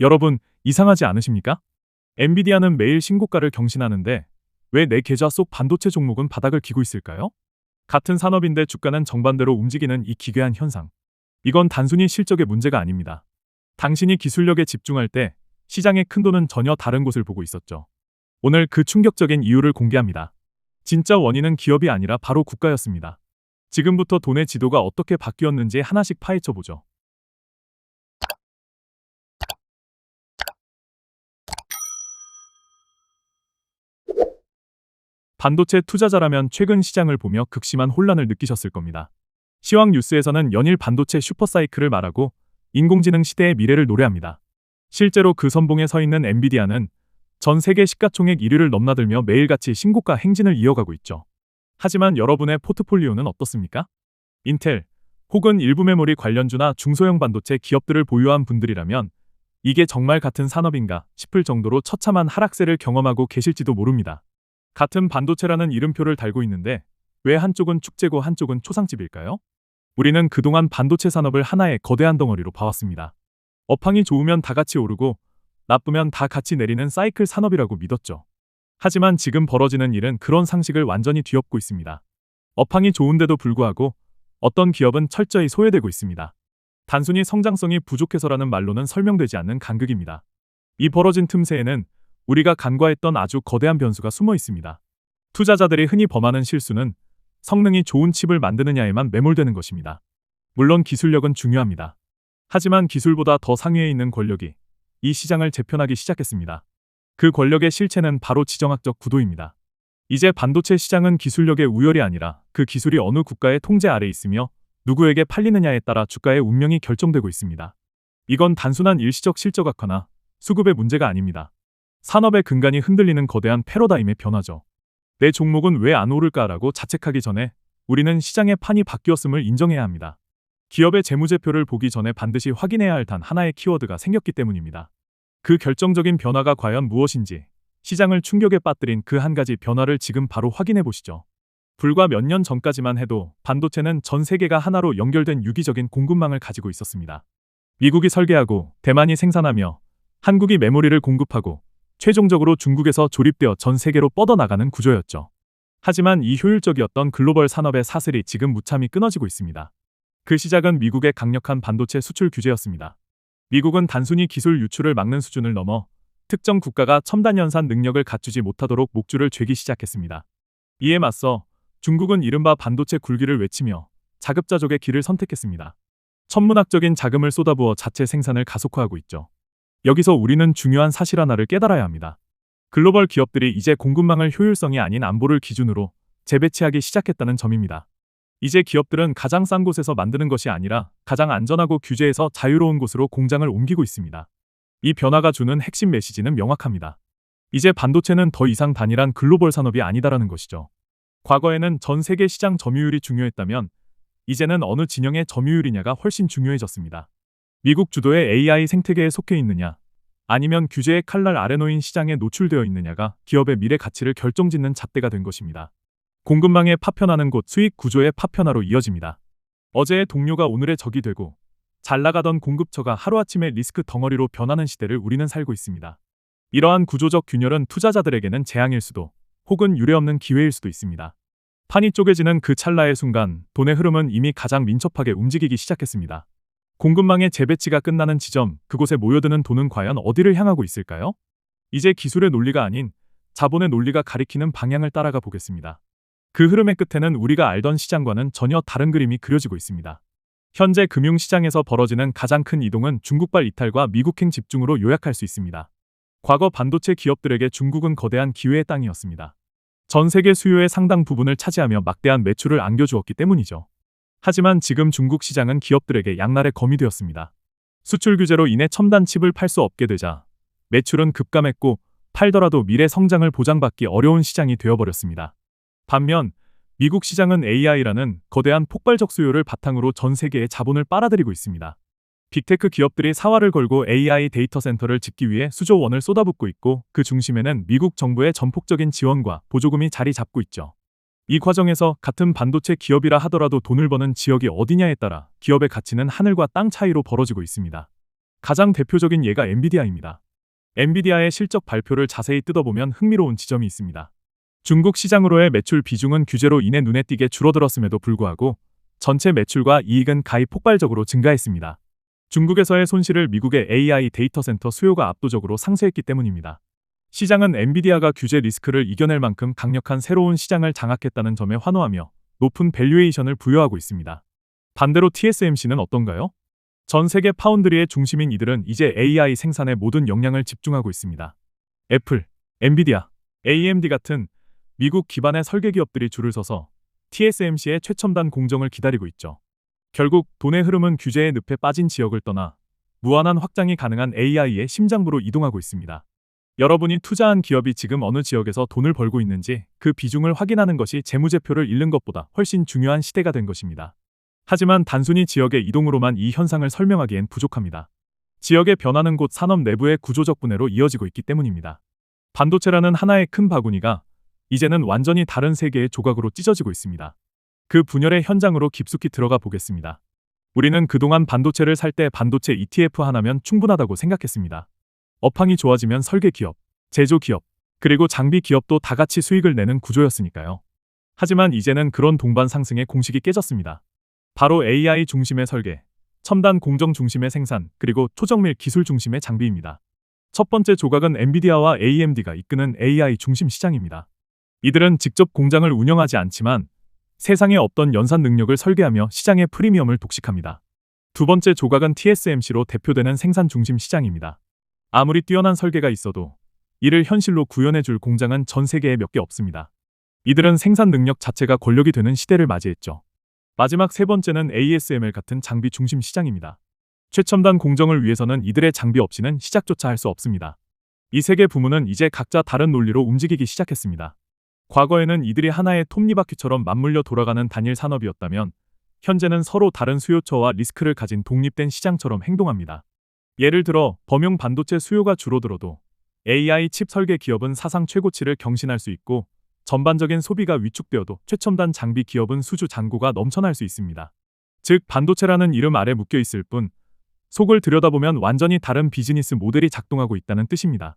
여러분, 이상하지 않으십니까? 엔비디아는 매일 신고가를 경신하는데 왜 내 계좌 속 반도체 종목은 바닥을 기고 있을까요? 같은 산업인데 주가는 정반대로 움직이는 이 기괴한 현상. 이건 단순히 실적의 문제가 아닙니다. 당신이 기술력에 집중할 때 시장의 큰 돈은 전혀 다른 곳을 보고 있었죠. 오늘 그 충격적인 이유를 공개합니다. 진짜 원인은 기업이 아니라 바로 국가였습니다. 지금부터 돈의 지도가 어떻게 바뀌었는지 하나씩 파헤쳐 보죠. 반도체 투자자라면 최근 시장을 보며 극심한 혼란을 느끼셨을 겁니다. 시황 뉴스에서는 연일 반도체 슈퍼사이클을 말하고 인공지능 시대의 미래를 노래합니다. 실제로 그 선봉에 서 있는 엔비디아는 전 세계 시가총액 1위를 넘나들며 매일같이 신고가 행진을 이어가고 있죠. 하지만 여러분의 포트폴리오는 어떻습니까? 인텔 혹은 일부 메모리 관련주나 중소형 반도체 기업들을 보유한 분들이라면 이게 정말 같은 산업인가 싶을 정도로 처참한 하락세를 경험하고 계실지도 모릅니다. 같은 반도체라는 이름표를 달고 있는데 왜 한쪽은 축제고 한쪽은 초상집일까요? 우리는 그동안 반도체 산업을 하나의 거대한 덩어리로 봐왔습니다. 업황이 좋으면 다 같이 오르고 나쁘면 다 같이 내리는 사이클 산업이라고 믿었죠. 하지만 지금 벌어지는 일은 그런 상식을 완전히 뒤엎고 있습니다. 업황이 좋은데도 불구하고 어떤 기업은 철저히 소외되고 있습니다. 단순히 성장성이 부족해서라는 말로는 설명되지 않는 간극입니다. 이 벌어진 틈새에는 우리가 간과했던 아주 거대한 변수가 숨어 있습니다. 투자자들이 흔히 범하는 실수는 성능이 좋은 칩을 만드느냐에만 매몰되는 것입니다. 물론 기술력은 중요합니다. 하지만 기술보다 더 상위에 있는 권력이 이 시장을 재편하기 시작했습니다. 그 권력의 실체는 바로 지정학적 구도입니다. 이제 반도체 시장은 기술력의 우열이 아니라 그 기술이 어느 국가의 통제 아래 있으며 누구에게 팔리느냐에 따라 주가의 운명이 결정되고 있습니다. 이건 단순한 일시적 실적 악화나 수급의 문제가 아닙니다. 산업의 근간이 흔들리는 거대한 패러다임의 변화죠. 내 종목은 왜 안 오를까라고 자책하기 전에 우리는 시장의 판이 바뀌었음을 인정해야 합니다. 기업의 재무제표를 보기 전에 반드시 확인해야 할 단 하나의 키워드가 생겼기 때문입니다. 그 결정적인 변화가 과연 무엇인지 시장을 충격에 빠뜨린 그 한 가지 변화를 지금 바로 확인해 보시죠. 불과 몇 년 전까지만 해도 반도체는 전 세계가 하나로 연결된 유기적인 공급망을 가지고 있었습니다. 미국이 설계하고 대만이 생산하며 한국이 메모리를 공급하고 최종적으로 중국에서 조립되어 전 세계로 뻗어나가는 구조였죠. 하지만 이 효율적이었던 글로벌 산업의 사슬이 지금 무참히 끊어지고 있습니다. 그 시작은 미국의 강력한 반도체 수출 규제였습니다. 미국은 단순히 기술 유출을 막는 수준을 넘어 특정 국가가 첨단 연산 능력을 갖추지 못하도록 목줄을 죄기 시작했습니다. 이에 맞서 중국은 이른바 반도체 굴기를 외치며 자급자족의 길을 선택했습니다. 천문학적인 자금을 쏟아부어 자체 생산을 가속화하고 있죠. 여기서 우리는 중요한 사실 하나를 깨달아야 합니다. 글로벌 기업들이 이제 공급망을 효율성이 아닌 안보를 기준으로 재배치하기 시작했다는 점입니다. 이제 기업들은 가장 싼 곳에서 만드는 것이 아니라 가장 안전하고 규제에서 자유로운 곳으로 공장을 옮기고 있습니다. 이 변화가 주는 핵심 메시지는 명확합니다. 이제 반도체는 더 이상 단일한 글로벌 산업이 아니다라는 것이죠. 과거에는 전 세계 시장 점유율이 중요했다면 이제는 어느 진영의 점유율이냐가 훨씬 중요해졌습니다. 미국 주도의 AI 생태계에 속해 있느냐, 아니면 규제의 칼날 아래 놓인 시장에 노출되어 있느냐가 기업의 미래 가치를 결정짓는 잣대가 된 것입니다. 공급망의 파편화는 곧 수익 구조의 파편화로 이어집니다. 어제의 동료가 오늘의 적이 되고 잘 나가던 공급처가 하루아침에 리스크 덩어리로 변하는 시대를 우리는 살고 있습니다. 이러한 구조적 균열은 투자자들에게는 재앙일 수도 혹은 유례없는 기회일 수도 있습니다. 판이 쪼개지는 그 찰나의 순간 돈의 흐름은 이미 가장 민첩하게 움직이기 시작했습니다. 공급망의 재배치가 끝나는 지점, 그곳에 모여드는 돈은 과연 어디를 향하고 있을까요? 이제 기술의 논리가 아닌 자본의 논리가 가리키는 방향을 따라가 보겠습니다. 그 흐름의 끝에는 우리가 알던 시장과는 전혀 다른 그림이 그려지고 있습니다. 현재 금융시장에서 벌어지는 가장 큰 이동은 중국발 이탈과 미국행 집중으로 요약할 수 있습니다. 과거 반도체 기업들에게 중국은 거대한 기회의 땅이었습니다. 전 세계 수요의 상당 부분을 차지하며 막대한 매출을 안겨주었기 때문이죠. 하지만 지금 중국 시장은 기업들에게 양날의 검이 되었습니다. 수출 규제로 인해 첨단 칩을 팔 수 없게 되자 매출은 급감했고 팔더라도 미래 성장을 보장받기 어려운 시장이 되어버렸습니다. 반면 미국 시장은 AI라는 거대한 폭발적 수요를 바탕으로 전 세계의 자본을 빨아들이고 있습니다. 빅테크 기업들이 사활을 걸고 AI 데이터 센터를 짓기 위해 수조 원을 쏟아붓고 있고 그 중심에는 미국 정부의 전폭적인 지원과 보조금이 자리 잡고 있죠. 이 과정에서 같은 반도체 기업이라 하더라도 돈을 버는 지역이 어디냐에 따라 기업의 가치는 하늘과 땅 차이로 벌어지고 있습니다. 가장 대표적인 예가 엔비디아입니다. 엔비디아의 실적 발표를 자세히 뜯어보면 흥미로운 지점이 있습니다. 중국 시장으로의 매출 비중은 규제로 인해 눈에 띄게 줄어들었음에도 불구하고 전체 매출과 이익은 가히 폭발적으로 증가했습니다. 중국에서의 손실을 미국의 AI 데이터 센터 수요가 압도적으로 상쇄했기 때문입니다. 시장은 엔비디아가 규제 리스크를 이겨낼 만큼 강력한 새로운 시장을 장악했다는 점에 환호하며 높은 밸류에이션을 부여하고 있습니다. 반대로 TSMC는 어떤가요? 전 세계 파운드리의 중심인 이들은 이제 AI 생산에 모든 역량을 집중하고 있습니다. 애플, 엔비디아, AMD 같은 미국 기반의 설계 기업들이 줄을 서서 TSMC의 최첨단 공정을 기다리고 있죠. 결국 돈의 흐름은 규제의 늪에 빠진 지역을 떠나 무한한 확장이 가능한 AI의 심장부로 이동하고 있습니다. 여러분이 투자한 기업이 지금 어느 지역에서 돈을 벌고 있는지 그 비중을 확인하는 것이 재무제표를 읽는 것보다 훨씬 중요한 시대가 된 것입니다. 하지만 단순히 지역의 이동으로만 이 현상을 설명하기엔 부족합니다. 지역의 변화는 곧 산업 내부의 구조적 분해로 이어지고 있기 때문입니다. 반도체라는 하나의 큰 바구니가 이제는 완전히 다른 세계의 조각으로 찢어지고 있습니다. 그 분열의 현장으로 깊숙이 들어가 보겠습니다. 우리는 그동안 반도체를 살 때 반도체 ETF 하나면 충분하다고 생각했습니다. 업황이 좋아지면 설계 기업, 제조 기업, 그리고 장비 기업도 다 같이 수익을 내는 구조였으니까요. 하지만 이제는 그런 동반 상승의 공식이 깨졌습니다. 바로 AI 중심의 설계, 첨단 공정 중심의 생산, 그리고 초정밀 기술 중심의 장비입니다. 첫 번째 조각은 엔비디아와 AMD가 이끄는 AI 중심 시장입니다. 이들은 직접 공장을 운영하지 않지만 세상에 없던 연산 능력을 설계하며 시장의 프리미엄을 독식합니다. 두 번째 조각은 TSMC로 대표되는 생산 중심 시장입니다. 아무리 뛰어난 설계가 있어도 이를 현실로 구현해줄 공장은 전 세계에 몇 개 없습니다. 이들은 생산 능력 자체가 권력이 되는 시대를 맞이했죠. 마지막 세 번째는 ASML 같은 장비 중심 시장입니다. 최첨단 공정을 위해서는 이들의 장비 없이는 시작조차 할 수 없습니다. 이 세 개 부문은 이제 각자 다른 논리로 움직이기 시작했습니다. 과거에는 이들이 하나의 톱니바퀴처럼 맞물려 돌아가는 단일 산업이었다면 현재는 서로 다른 수요처와 리스크를 가진 독립된 시장처럼 행동합니다. 예를 들어 범용 반도체 수요가 줄어들어도 AI 칩 설계 기업은 사상 최고치를 경신할 수 있고 전반적인 소비가 위축되어도 최첨단 장비 기업은 수주 잔고가 넘쳐날 수 있습니다. 즉 반도체라는 이름 아래 묶여 있을 뿐 속을 들여다보면 완전히 다른 비즈니스 모델이 작동하고 있다는 뜻입니다.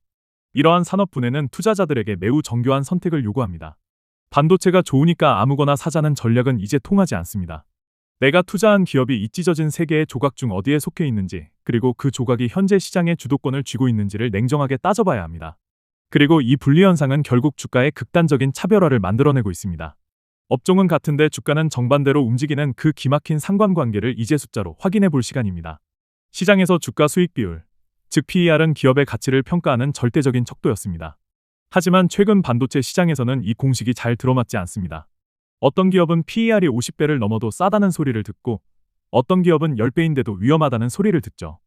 이러한 산업 분해는 투자자들에게 매우 정교한 선택을 요구합니다. 반도체가 좋으니까 아무거나 사자는 전략은 이제 통하지 않습니다. 내가 투자한 기업이 이 찢어진 세계의 조각 중 어디에 속해 있는지, 그리고 그 조각이 현재 시장의 주도권을 쥐고 있는지를 냉정하게 따져봐야 합니다. 그리고 이 분리현상은 결국 주가의 극단적인 차별화를 만들어내고 있습니다. 업종은 같은데 주가는 정반대로 움직이는 그 기막힌 상관관계를 이제 숫자로 확인해 볼 시간입니다. 시장에서 주가 수익 비율, 즉 PER은 기업의 가치를 평가하는 절대적인 척도였습니다. 하지만 최근 반도체 시장에서는 이 공식이 잘 들어맞지 않습니다. 어떤 기업은 PER이 50배를 넘어도 싸다는 소리를 듣고 어떤 기업은 10배인데도 위험하다는 소리를 듣죠.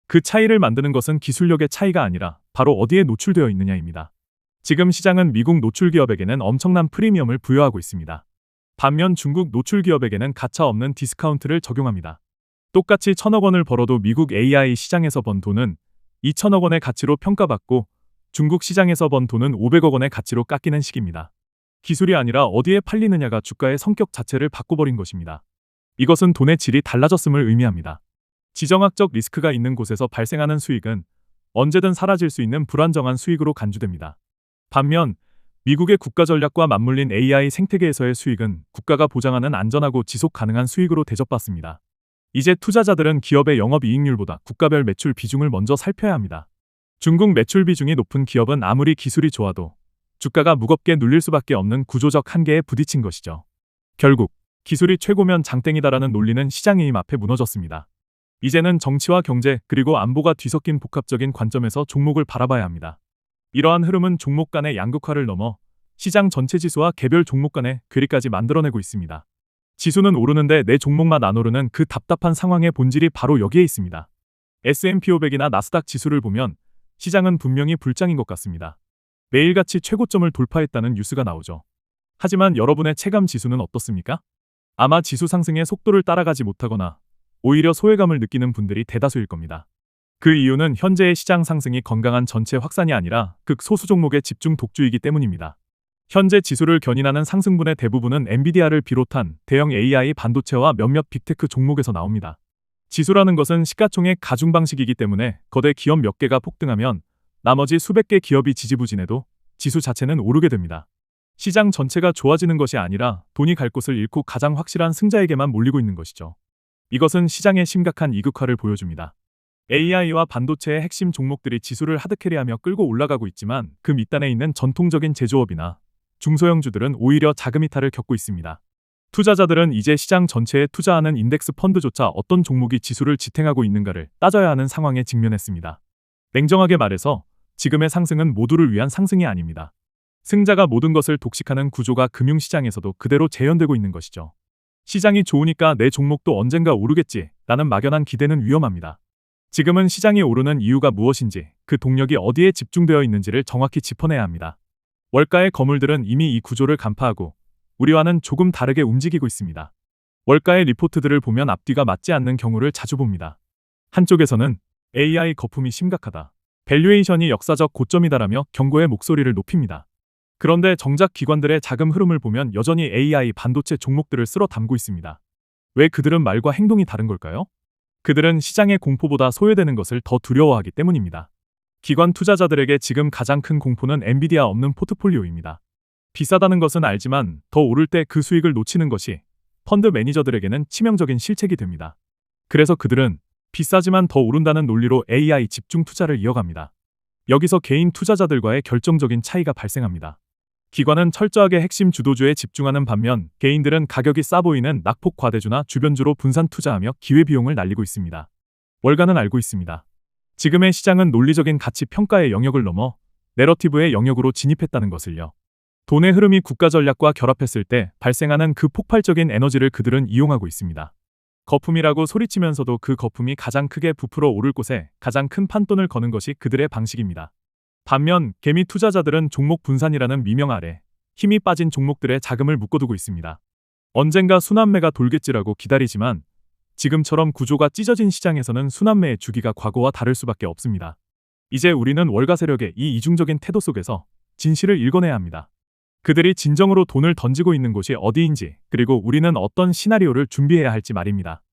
그 차이를 만드는 것은 기술력의 차이가 아니라 바로 어디에 노출되어 있느냐입니다. 지금 시장은 미국 노출 기업에게는 엄청난 프리미엄을 부여하고 있습니다. 반면 중국 노출 기업에게는 가차 없는 디스카운트를 적용합니다. 똑같이 1,000억 원을 벌어도 미국 AI 시장에서 번 돈은 2,000억 원의 가치로 평가받고 중국 시장에서 번 돈은 500억 원의 가치로 깎이는 식입니다. 기술이 아니라 어디에 팔리느냐가 주가의 성격 자체를 바꿔버린 것입니다. 이것은 돈의 질이 달라졌음을 의미합니다. 지정학적 리스크가 있는 곳에서 발생하는 수익은 언제든 사라질 수 있는 불안정한 수익으로 간주됩니다. 반면 미국의 국가 전략과 맞물린 AI 생태계에서의 수익은 국가가 보장하는 안전하고 지속 가능한 수익으로 대접받습니다. 이제 투자자들은 기업의 영업이익률보다 국가별 매출 비중을 먼저 살펴야 합니다. 중국 매출 비중이 높은 기업은 아무리 기술이 좋아도 주가가 무겁게 눌릴 수밖에 없는 구조적 한계에 부딪힌 것이죠. 결국 기술이 최고면 장땡이다라는 논리는 시장의 힘 앞에 무너졌습니다. 이제는 정치와 경제 그리고 안보가 뒤섞인 복합적인 관점에서 종목을 바라봐야 합니다. 이러한 흐름은 종목 간의 양극화를 넘어 시장 전체 지수와 개별 종목 간의 괴리까지 만들어내고 있습니다. 지수는 오르는데 내 종목만 안 오르는 그 답답한 상황의 본질이 바로 여기에 있습니다. S&P 500이나 나스닥 지수를 보면 시장은 분명히 불장인 것 같습니다. 매일같이 최고점을 돌파했다는 뉴스가 나오죠. 하지만 여러분의 체감 지수는 어떻습니까? 아마 지수 상승의 속도를 따라가지 못하거나 오히려 소외감을 느끼는 분들이 대다수일 겁니다. 그 이유는 현재의 시장 상승이 건강한 전체 확산이 아니라 극소수 종목의 집중 독주이기 때문입니다. 현재 지수를 견인하는 상승분의 대부분은 엔비디아를 비롯한 대형 AI 반도체와 몇몇 빅테크 종목에서 나옵니다. 지수라는 것은 시가총액 가중 방식이기 때문에 거대 기업 몇 개가 폭등하면 나머지 수백 개 기업이 지지부진해도 지수 자체는 오르게 됩니다. 시장 전체가 좋아지는 것이 아니라 돈이 갈 곳을 잃고 가장 확실한 승자에게만 몰리고 있는 것이죠. 이것은 시장의 심각한 이극화를 보여줍니다. AI와 반도체의 핵심 종목들이 지수를 하드캐리하며 끌고 올라가고 있지만 그 밑단에 있는 전통적인 제조업이나 중소형주들은 오히려 자금 이탈을 겪고 있습니다. 투자자들은 이제 시장 전체에 투자하는 인덱스 펀드조차 어떤 종목이 지수를 지탱하고 있는가를 따져야 하는 상황에 직면했습니다. 냉정하게 말해서 지금의 상승은 모두를 위한 상승이 아닙니다. 승자가 모든 것을 독식하는 구조가 금융시장에서도 그대로 재현되고 있는 것이죠. 시장이 좋으니까 내 종목도 언젠가 오르겠지 라는 막연한 기대는 위험합니다. 지금은 시장이 오르는 이유가 무엇인지, 그 동력이 어디에 집중되어 있는지를 정확히 짚어내야 합니다. 월가의 거물들은 이미 이 구조를 간파하고 우리와는 조금 다르게 움직이고 있습니다. 월가의 리포트들을 보면 앞뒤가 맞지 않는 경우를 자주 봅니다. 한쪽에서는 AI 거품이 심각하다, 밸류에이션이 역사적 고점이다라며 경고의 목소리를 높입니다. 그런데 정작 기관들의 자금 흐름을 보면 여전히 AI 반도체 종목들을 쓸어 담고 있습니다. 왜 그들은 말과 행동이 다른 걸까요? 그들은 시장의 공포보다 소외되는 것을 더 두려워하기 때문입니다. 기관 투자자들에게 지금 가장 큰 공포는 엔비디아 없는 포트폴리오입니다. 비싸다는 것은 알지만 더 오를 때 그 수익을 놓치는 것이 펀드 매니저들에게는 치명적인 실책이 됩니다. 그래서 그들은 비싸지만 더 오른다는 논리로 AI 집중 투자를 이어갑니다. 여기서 개인 투자자들과의 결정적인 차이가 발생합니다. 기관은 철저하게 핵심 주도주에 집중하는 반면 개인들은 가격이 싸 보이는 낙폭 과대주나 주변주로 분산 투자하며 기회비용을 날리고 있습니다. 월가는 알고 있습니다. 지금의 시장은 논리적인 가치 평가의 영역을 넘어 내러티브의 영역으로 진입했다는 것을요. 돈의 흐름이 국가 전략과 결합했을 때 발생하는 그 폭발적인 에너지를 그들은 이용하고 있습니다. 거품이라고 소리치면서도 그 거품이 가장 크게 부풀어 오를 곳에 가장 큰 판돈을 거는 것이 그들의 방식입니다. 반면 개미 투자자들은 종목 분산이라는 미명 아래 힘이 빠진 종목들의 자금을 묶어두고 있습니다. 언젠가 순환매가 돌겠지라고 기다리지만 지금처럼 구조가 찢어진 시장에서는 순환매의 주기가 과거와 다를 수밖에 없습니다. 이제 우리는 월가 세력의 이 이중적인 태도 속에서 진실을 읽어내야 합니다. 그들이 진정으로 돈을 던지고 있는 곳이 어디인지, 그리고 우리는 어떤 시나리오를 준비해야 할지 말입니다.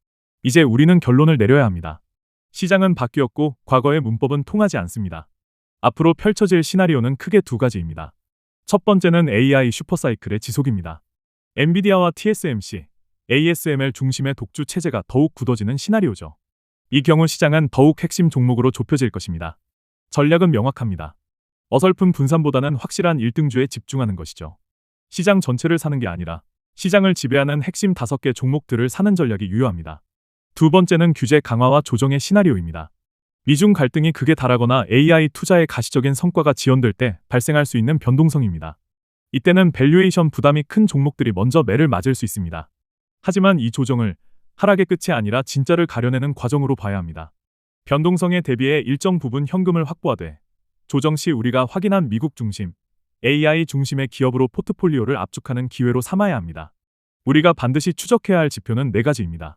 이제 우리는 결론을 내려야 합니다. 시장은 바뀌었고 과거의 문법은 통하지 않습니다. 앞으로 펼쳐질 시나리오는 크게 두 가지입니다. 첫 번째는 AI 슈퍼사이클의 지속입니다. 엔비디아와 TSMC, ASML 중심의 독주 체제가 더욱 굳어지는 시나리오죠. 이 경우 시장은 더욱 핵심 종목으로 좁혀질 것입니다. 전략은 명확합니다. 어설픈 분산보다는 확실한 1등주에 집중하는 것이죠. 시장 전체를 사는 게 아니라 시장을 지배하는 핵심 5개 종목들을 사는 전략이 유효합니다. 두 번째는 규제 강화와 조정의 시나리오입니다. 미중 갈등이 극에 달하거나 AI 투자의 가시적인 성과가 지연될 때 발생할 수 있는 변동성입니다. 이때는 밸류에이션 부담이 큰 종목들이 먼저 매를 맞을 수 있습니다. 하지만 이 조정을 하락의 끝이 아니라 진짜를 가려내는 과정으로 봐야 합니다. 변동성에 대비해 일정 부분 현금을 확보하되 조정 시 우리가 확인한 미국 중심, AI 중심의 기업으로 포트폴리오를 압축하는 기회로 삼아야 합니다. 우리가 반드시 추적해야 할 지표는 4가지입니다.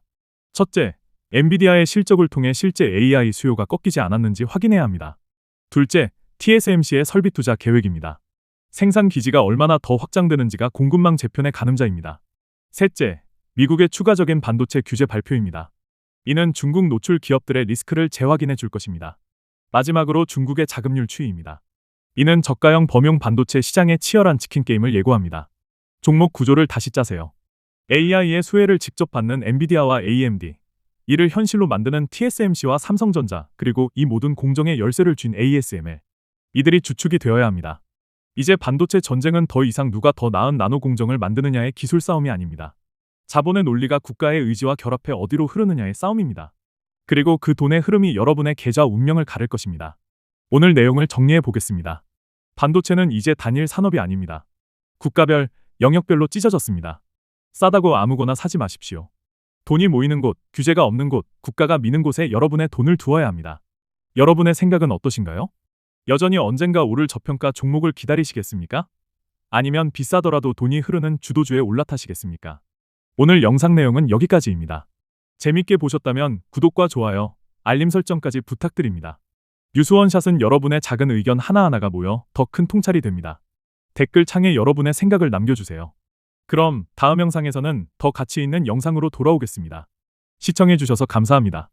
첫째, 엔비디아의 실적을 통해 실제 AI 수요가 꺾이지 않았는지 확인해야 합니다. 둘째, TSMC의 설비 투자 계획입니다. 생산 기지가 얼마나 더 확장되는지가 공급망 재편의 가늠자입니다. 셋째, 미국의 추가적인 반도체 규제 발표입니다. 이는 중국 노출 기업들의 리스크를 재확인해 줄 것입니다. 마지막으로 중국의 자금률 추이입니다. 이는 저가형 범용 반도체 시장의 치열한 치킨 게임을 예고합니다. 종목 구조를 다시 짜세요. AI의 수혜를 직접 받는 엔비디아와 AMD, 이를 현실로 만드는 TSMC와 삼성전자, 그리고 이 모든 공정의 열쇠를 쥔 ASML. 이들이 주축이 되어야 합니다. 이제 반도체 전쟁은 더 이상 누가 더 나은 나노 공정을 만드느냐의 기술 싸움이 아닙니다. 자본의 논리가 국가의 의지와 결합해 어디로 흐르느냐의 싸움입니다. 그리고 그 돈의 흐름이 여러분의 계좌 운명을 가를 것입니다. 오늘 내용을 정리해 보겠습니다. 반도체는 이제 단일 산업이 아닙니다. 국가별, 영역별로 찢어졌습니다. 싸다고 아무거나 사지 마십시오. 돈이 모이는 곳, 규제가 없는 곳, 국가가 미는 곳에 여러분의 돈을 두어야 합니다. 여러분의 생각은 어떠신가요? 여전히 언젠가 오를 저평가 종목을 기다리시겠습니까? 아니면 비싸더라도 돈이 흐르는 주도주에 올라타시겠습니까? 오늘 영상 내용은 여기까지입니다. 재밌게 보셨다면 구독과 좋아요, 알림 설정까지 부탁드립니다. 뉴스원샷은 여러분의 작은 의견 하나하나가 모여 더 큰 통찰이 됩니다. 댓글창에 여러분의 생각을 남겨주세요. 그럼 다음 영상에서는 더 가치 있는 영상으로 돌아오겠습니다. 시청해주셔서 감사합니다.